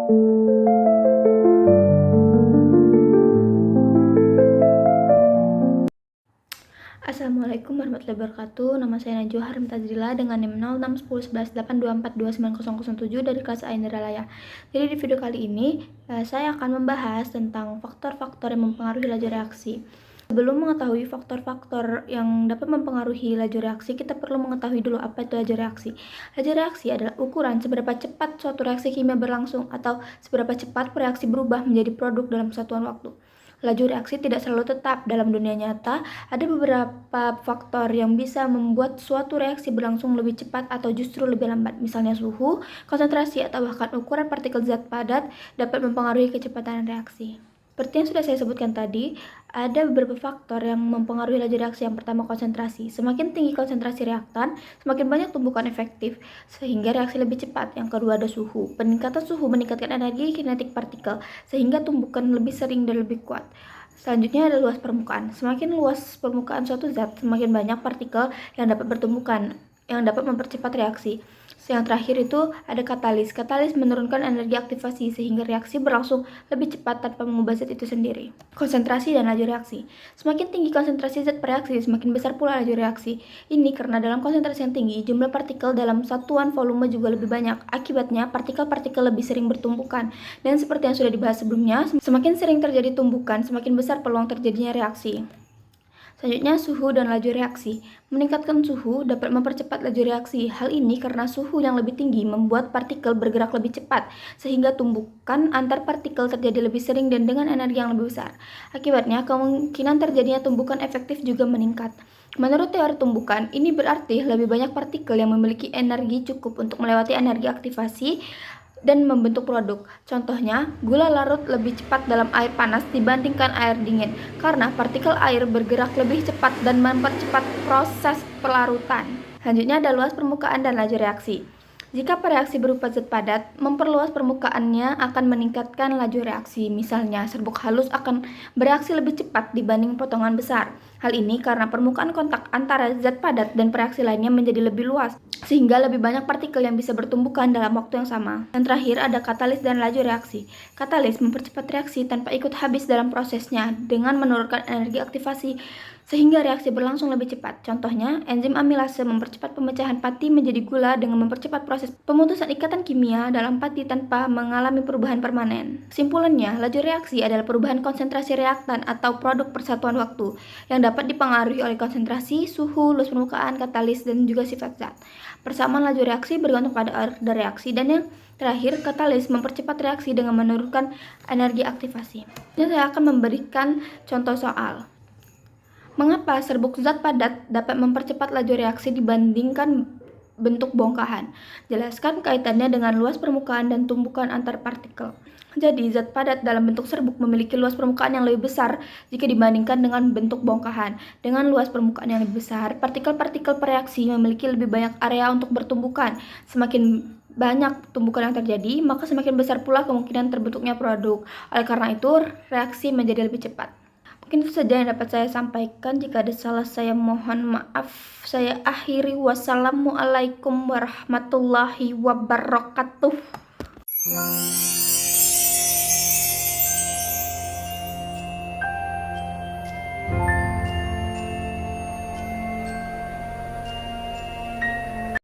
Assalamualaikum warahmatullahi wabarakatuh. Nama saya Najwa Harim Tazrila dengan NIM 06101182429007 dari kelas A Indralaya. Jadi di video kali ini saya akan membahas tentang faktor-faktor yang mempengaruhi laju reaksi. Sebelum mengetahui faktor-faktor yang dapat mempengaruhi laju reaksi, kita perlu mengetahui dulu apa itu laju reaksi. Laju reaksi adalah ukuran seberapa cepat suatu reaksi kimia berlangsung atau seberapa cepat reaksi berubah menjadi produk dalam satuan waktu. Laju reaksi tidak selalu tetap dalam dunia nyata. Ada beberapa faktor yang bisa membuat suatu reaksi berlangsung lebih cepat atau justru lebih lambat. Misalnya suhu, konsentrasi, atau bahkan ukuran partikel zat padat dapat mempengaruhi kecepatan reaksi. Seperti yang sudah saya sebutkan tadi, ada beberapa faktor yang mempengaruhi laju reaksi. Yang pertama, konsentrasi. Semakin tinggi konsentrasi reaktan, semakin banyak tumbukan efektif, sehingga reaksi lebih cepat. Yang kedua, ada suhu. Peningkatan suhu meningkatkan energi kinetik partikel, sehingga tumbukan lebih sering dan lebih kuat. Selanjutnya ada luas permukaan. Semakin luas permukaan suatu zat, semakin banyak partikel yang dapat bertumbukan, yang dapat mempercepat reaksi. Yang terakhir itu ada katalis. Katalis menurunkan energi aktivasi sehingga reaksi berlangsung lebih cepat tanpa mengubah zat itu sendiri. Konsentrasi dan laju reaksi. Semakin tinggi konsentrasi zat per reaksi, semakin besar pula laju reaksi. Ini karena dalam konsentrasi yang tinggi, jumlah partikel dalam satuan volume juga lebih banyak. Akibatnya, partikel-partikel lebih sering bertumbukan. Dan seperti yang sudah dibahas sebelumnya, semakin sering terjadi tumbukan, semakin besar peluang terjadinya reaksi. Selanjutnya, suhu dan laju reaksi. Meningkatkan suhu dapat mempercepat laju reaksi. Hal ini karena suhu yang lebih tinggi membuat partikel bergerak lebih cepat, sehingga tumbukan antar partikel terjadi lebih sering dan dengan energi yang lebih besar. Akibatnya, kemungkinan terjadinya tumbukan efektif juga meningkat. Menurut teori tumbukan, ini berarti lebih banyak partikel yang memiliki energi cukup untuk melewati energi aktivasi dan membentuk produk. Contohnya, gula larut lebih cepat dalam air panas dibandingkan air dingin karena partikel air bergerak lebih cepat dan mempercepat proses pelarutan. Selanjutnya ada luas permukaan dan laju reaksi. Jika reaksi berupa zat padat, memperluas permukaannya akan meningkatkan laju reaksi. Misalnya, serbuk halus akan bereaksi lebih cepat dibanding potongan besar. Hal ini karena permukaan kontak antara zat padat dan reaksi lainnya menjadi lebih luas, sehingga lebih banyak partikel yang bisa bertumbukan dalam waktu yang sama. Dan terakhir ada katalis dan laju reaksi. Katalis mempercepat reaksi tanpa ikut habis dalam prosesnya dengan menurunkan energi aktivasi sehingga reaksi berlangsung lebih cepat. Contohnya, enzim amilase mempercepat pemecahan pati menjadi gula dengan mempercepat proses pemutusan ikatan kimia dalam pati tanpa mengalami perubahan permanen. Kesimpulannya, laju reaksi adalah perubahan konsentrasi reaktan atau produk persatuan waktu yang dapat dipengaruhi oleh konsentrasi, suhu, luas permukaan, katalis, dan juga sifat zat. Persamaan laju reaksi bergantung pada order reaksi, dan yang terakhir, katalis mempercepat reaksi dengan menurunkan energi aktivasi. Ini saya akan memberikan contoh soal. Mengapa serbuk zat padat dapat mempercepat laju reaksi dibandingkan bentuk bongkahan? Jelaskan kaitannya dengan luas permukaan dan tumbukan antar partikel. Jadi, zat padat dalam bentuk serbuk memiliki luas permukaan yang lebih besar jika dibandingkan dengan bentuk bongkahan. Dengan luas permukaan yang lebih besar, partikel-partikel bereaksi memiliki lebih banyak area untuk bertumbukan. Semakin banyak tumbukan yang terjadi, maka semakin besar pula kemungkinan terbentuknya produk. Oleh karena itu, reaksi menjadi lebih cepat. Mungkin itu saja yang dapat saya sampaikan. Jika ada salah, saya mohon maaf. Saya akhiri. Wassalamualaikum warahmatullahi wabarakatuh.